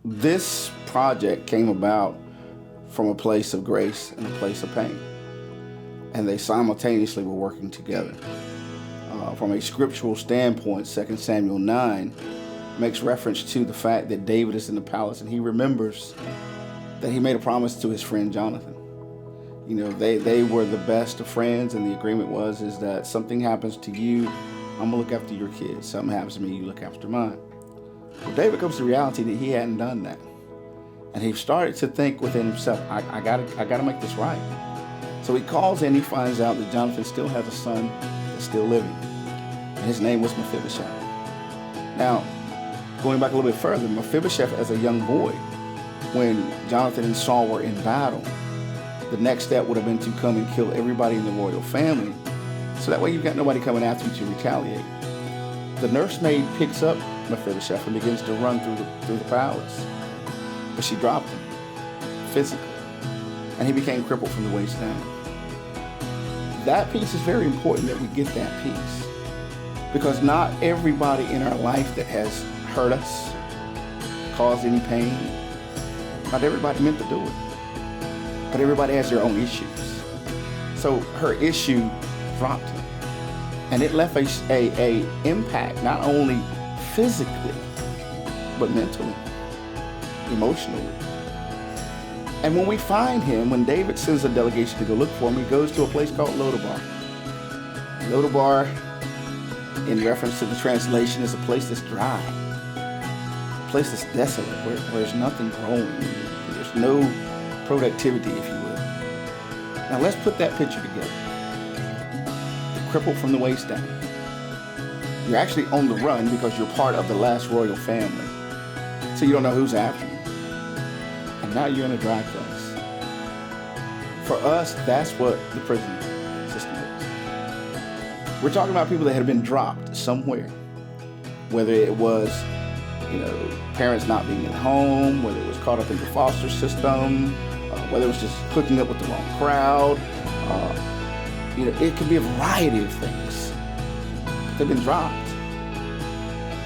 this project came about from a place of grace and a place of pain. And they simultaneously were working together. From a scriptural standpoint, 2 Samuel 9 makes reference to the fact that David is in the palace, and he remembers that he made a promise to his friend Jonathan. You know, they were the best of friends, and the agreement is that something happens to you, I'm gonna look after your kids. Something happens to me, you look after mine. Well, David comes to the reality that he hadn't done that. And he started to think within himself, I gotta make this right. So he calls in, he finds out that Jonathan still has a son that's still living. And his name was Mephibosheth. Now, going back a little bit further, Mephibosheth as a young boy, when Jonathan and Saul were in battle, the next step would have been to come and kill everybody in the royal family. So that way you've got nobody coming after you to retaliate. The nursemaid picks up Mephibosheth and begins to run through the palace. But she dropped him physically, and he became crippled from the waist down. That piece is very important, that we get that piece, because not everybody in our life that has hurt us, caused any pain, not everybody meant to do it, but everybody has their own issues. So her issue dropped him, and it left a impact not only physically but mentally, emotionally. And when we find him, when David sends a delegation to go look for him, he goes to a place called Lodabar. Lodabar, in reference to the translation, is a place that's dry, a place that's desolate, where there's nothing growing. There's no productivity, if you will. Now let's put that picture together. You're crippled from the waist down. You're actually on the run because you're part of the last royal family. So you don't know who's after you. And now you're in a dry place. For us, that's what the prison system is. We're talking about people that had been dropped somewhere. Whether it was, parents not being at home, whether it was caught up in the foster system, whether it was just hooking up with the wrong crowd. It could be a variety of things. They've been dropped.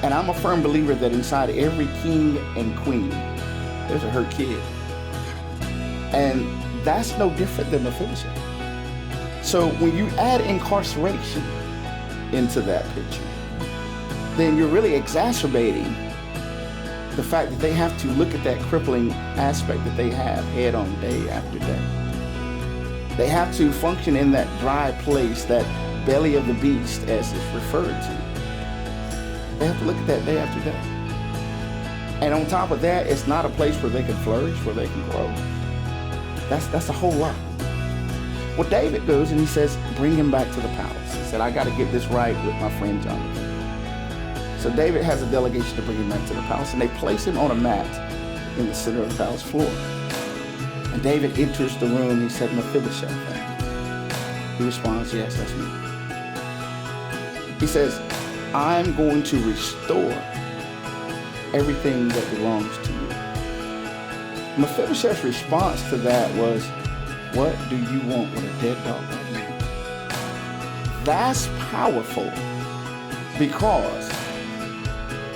And I'm a firm believer that inside every king and queen, there's a hurt kid. And that's no different than Mephibosheth. So when you add incarceration into that picture, then you're really exacerbating the fact that they have to look at that crippling aspect that they have head on day after day. They have to function in that dry place, that belly of the beast as it's referred to. They have to look at that day after day. And on top of that, it's not a place where they can flourish, where they can grow. That's a whole lot. Well, David goes and he says, bring him back to the palace. He said, I got to get this right with my friend Jonathan. So David has a delegation to bring him back to the palace, and they place him on a mat in the center of the palace floor. And David enters the room. He said, Mephibosheth. He responds, yes, that's me. He says, I'm going to restore everything that belongs to you. Mephibosheth's response to that was, what do you want with a dead dog like me? That's powerful, because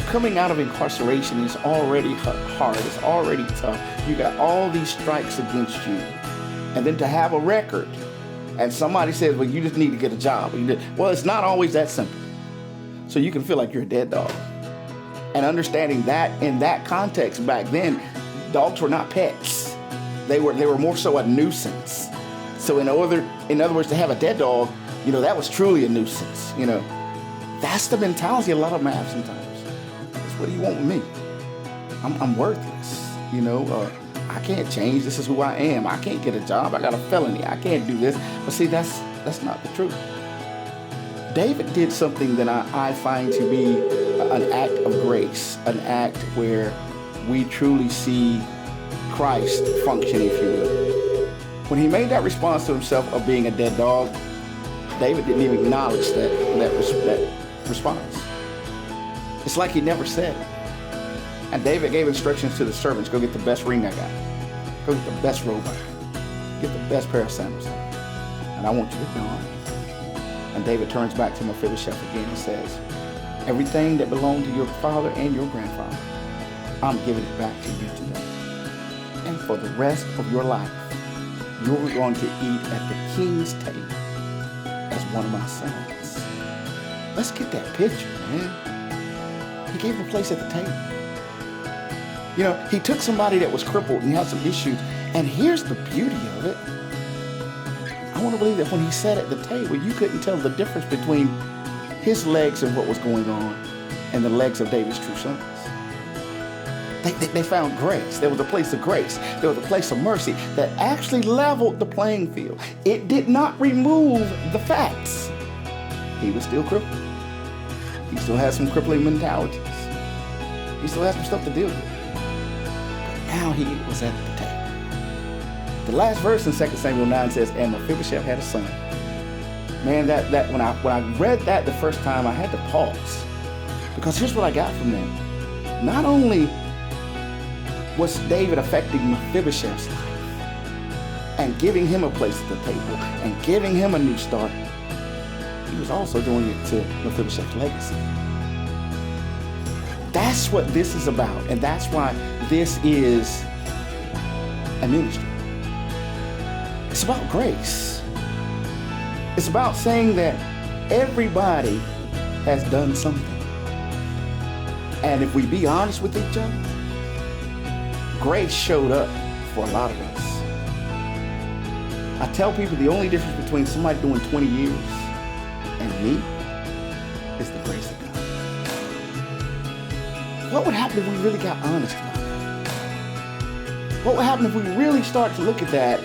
coming out of incarceration is already hard, it's already tough. You got all these strikes against you. And then to have a record, and somebody says, well, you just need to get a job. Well, it's not always that simple. So you can feel like you're a dead dog. And understanding that in that context back then, dogs were not pets. They were more so a nuisance. So in other words, to have a dead dog, that was truly a nuisance. That's the mentality a lot of them have sometimes. It's, what do you want with me? I'm worthless. I can't change. This is who I am. I can't get a job. I got a felony. I can't do this. But see, that's not the truth. David did something that I find to be an act of grace, an act where we truly see Christ function, if you will. When he made that response to himself of being a dead dog, David didn't even acknowledge that response. It's like he never said it. And David gave instructions to the servants, go get the best ring I got. Go get the best robe I got. Get the best pair of sandals I got. And I want you to don. And David turns back to Mephibosheth again and says, everything that belonged to your father and your grandfather, I'm giving it back to you today. And for the rest of your life, you're going to eat at the king's table as one of my sons. Let's get that picture, man. He gave him a place at the table. You know, he took somebody that was crippled and he had some issues. And here's the beauty of it. I want to believe that when he sat at the table, you couldn't tell the difference between his legs and what was going on and the legs of David's true sons. They found grace. There was a place of grace. There was a place of mercy that actually leveled the playing field. It did not remove the facts. He was still crippled. He still had some crippling mentalities. He still had some stuff to deal with. But now he was at the table. The last verse in 2 Samuel 9 says, and Mephibosheth had a son. Man, that when I read that the first time, I had to pause. Because here's what I got from that. Not only was David affecting Mephibosheth's life and giving him a place at the table and giving him a new start, he was also doing it to Mephibosheth's legacy. That's what this is about, and that's why this is a ministry. It's about grace. It's about saying that everybody has done something. And if we be honest with each other, grace showed up for a lot of us. I tell people the only difference between somebody doing 20 years and me is the grace of God. What would happen if we really got honest about that? What would happen if we really start to look at that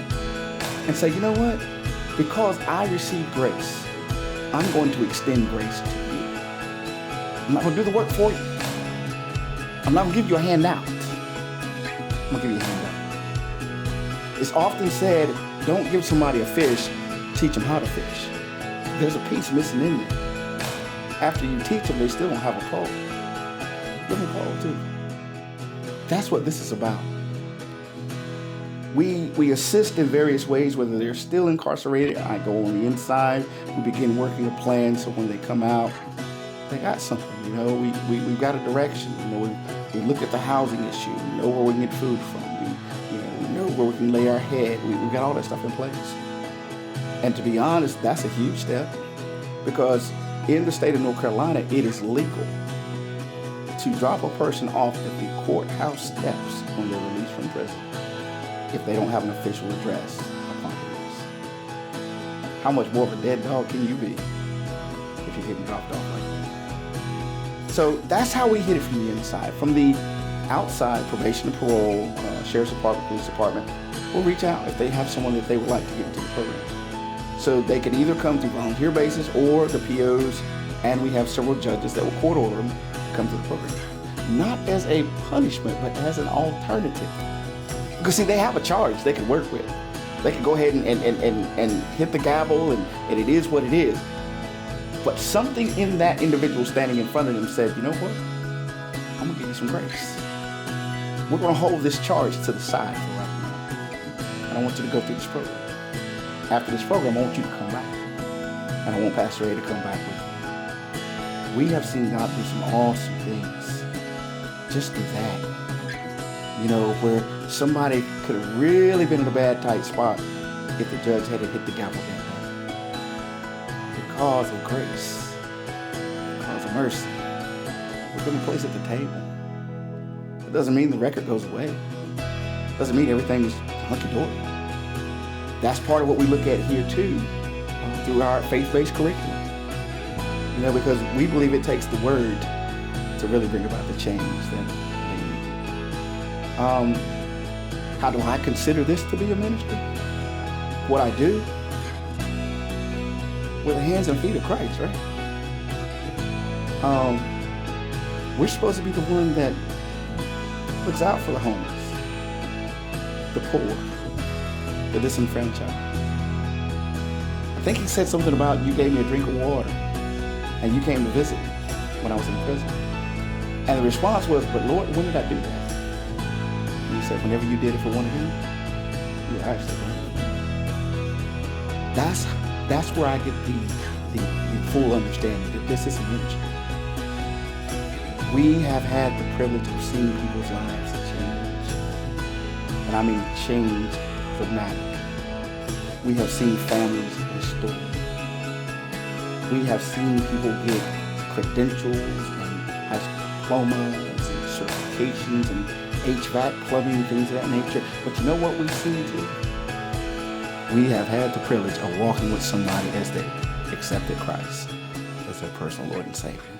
and say, you know what? Because I received grace, I'm going to extend grace to you. I'm not going to do the work for you. I'm not going to give you a handout. I'm going to give you a handout. It's often said, don't give somebody a fish, teach them how to fish. There's a piece missing in there. After you teach them, they still don't have a pole. Give them a pole too. That's what this is about. We assist in various ways, whether they're still incarcerated. I go on the inside. We begin working a plan so when they come out, they got something. You know, we've got a direction. You know, we look at the housing issue. We know where we can get food from. We know where we can lay our head. We've got all that stuff in place. And to be honest, that's a huge step, because in the state of North Carolina, it is legal to drop a person off at the courthouse steps when they're released from prison if they don't have an official address upon release. How much more of a dead dog can you be if you're getting dropped off like that? So that's how we hit it from the inside. From the outside, probation and parole, sheriff's department, police department will reach out if they have someone that they would like to get into the program. So they can either come through volunteer basis or the POs, and we have several judges that will court order them to come to the program. Not as a punishment, but as an alternative. Because see, they have a charge they can work with. They can go ahead and hit the gavel, and it is what it is. But something in that individual standing in front of them said, you know what? I'm gonna give you some grace. We're gonna hold this charge to the side for right now. And I want you to go through this program. After this program, I want you to come back. And I want Pastor A to come back with you. We have seen God do some awesome things. Just do that. You know, where somebody could have really been in a bad, tight spot if the judge hadn't hit the gavel that day. Because of grace, because of mercy, we're given a place at the table. It doesn't mean the record goes away. It doesn't mean everything is hunky-dory. That's part of what we look at here too, through our faith-based curriculum. You know, because we believe it takes the word to really bring about the change that they need. How do I consider this to be a ministry? What I do? We're the hands and feet of Christ, right? We're supposed to be the one that looks out for the homeless, the poor, the disenfranchised. I think he said something about, you gave me a drink of water and you came to visit when I was in prison. And the response was, but Lord, when did I do that? And he said, whenever you did it for one of them, you actually done it. That's where I get the full understanding that this is a ministry. We have had the privilege of seeing people's lives change. And I mean change dramatically. We have seen families restored. We have seen people get credentials and have diplomas and certifications and HVAC, plumbing, things of that nature. But you know what we've seen too? We have had the privilege of walking with somebody as they accepted Christ as their personal Lord and Savior.